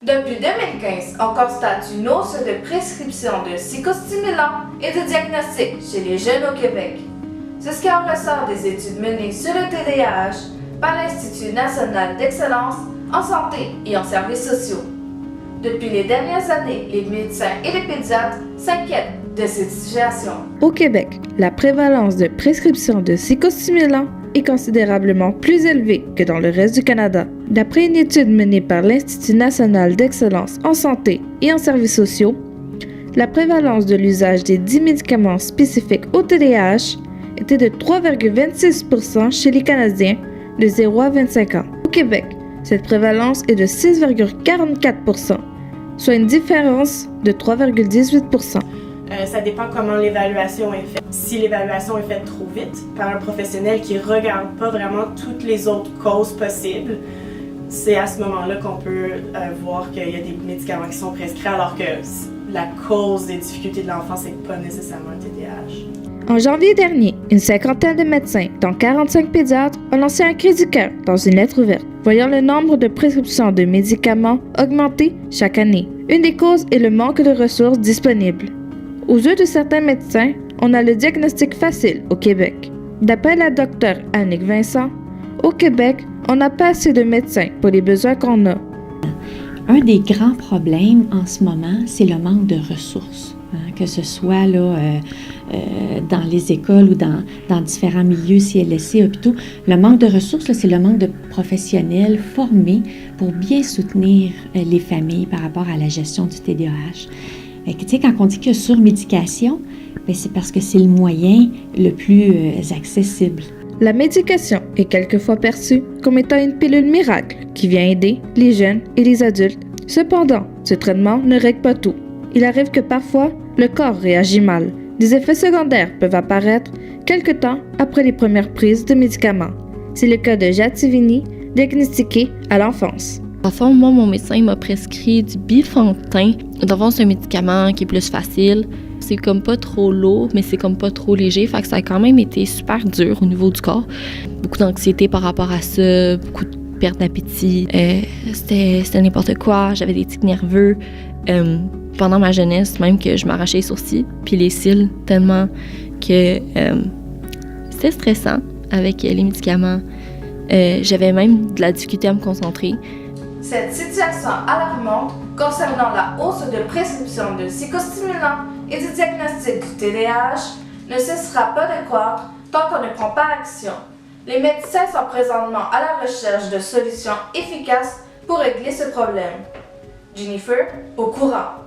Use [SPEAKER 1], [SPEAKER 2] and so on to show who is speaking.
[SPEAKER 1] Depuis 2015, on constate une hausse de prescriptions de psychostimulants et de diagnostics chez les jeunes au Québec. C'est ce qui en ressort des études menées sur le TDAH par l'Institut national d'excellence en santé et en services sociaux. Depuis les dernières années, les médecins et les pédiatres s'inquiètent de cette situation.
[SPEAKER 2] Au Québec, la prévalence de prescription de psychostimulants est considérablement plus élevée que dans le reste du Canada. D'après une étude menée par l'Institut national d'excellence en santé et en services sociaux, la prévalence de l'usage des 10 médicaments spécifiques au TDAH était de 3,26% chez les Canadiens de 0 à 25 ans. Au Québec, cette prévalence est de 6,44%, soit une différence de 3,18%.
[SPEAKER 3] Ça dépend comment l'évaluation est faite. Si l'évaluation est faite trop vite par un professionnel qui ne regarde pas vraiment toutes les autres causes possibles, c'est à ce moment-là qu'on peut voir qu'il y a des médicaments qui sont prescrits alors que la cause des difficultés de l'enfant, c'est pas nécessairement un TDAH.
[SPEAKER 2] En janvier dernier, une cinquantaine de médecins, dont 45 pédiatres, ont lancé un cri du cœur dans une lettre ouverte, voyant le nombre de prescriptions de médicaments augmenter chaque année. Une des causes est le manque de ressources disponibles. Aux yeux de certains médecins, on a le diagnostic facile au Québec. D'après la docteure Annick Vincent, au Québec, on n'a pas assez de médecins pour les besoins qu'on a.
[SPEAKER 4] Un des grands problèmes en ce moment, c'est le manque de ressources, que ce soit dans les écoles ou dans différents milieux, CLSC, hôpitaux. Le manque de ressources, c'est le manque de professionnels formés pour bien soutenir les familles par rapport à la gestion du TDAH. Tu sais, quand on dit qu'il y a surmédication, c'est parce que c'est le moyen le plus accessible.
[SPEAKER 2] La médication est quelquefois perçue comme étant une pilule miracle qui vient aider les jeunes et les adultes. Cependant, ce traitement ne règle pas tout. Il arrive que parfois, le corps réagit mal. Des effets secondaires peuvent apparaître quelque temps après les premières prises de médicaments. C'est le cas de Jade Sivigny, diagnostiquée à l'enfance.
[SPEAKER 5] En fond, moi, mon médecin m'a prescrit du Bifontaine. Dans le fond, c'est un médicament qui est plus facile. C'est comme pas trop lourd, mais c'est comme pas trop léger. Fait que ça a quand même été super dur au niveau du corps. Beaucoup d'anxiété par rapport à ça, beaucoup de perte d'appétit. C'était n'importe quoi. J'avais des tics nerveux. Pendant ma jeunesse, même que je m'arrachais les sourcils puis les cils tellement que c'était stressant avec les médicaments. J'avais même de la difficulté à me concentrer.
[SPEAKER 1] Cette situation alarmante concernant la hausse de prescription de psychostimulants et du diagnostic du TDAH ne cessera pas de croître tant qu'on ne prend pas action. Les médecins sont présentement à la recherche de solutions efficaces pour régler ce problème. Jennifer, au courant.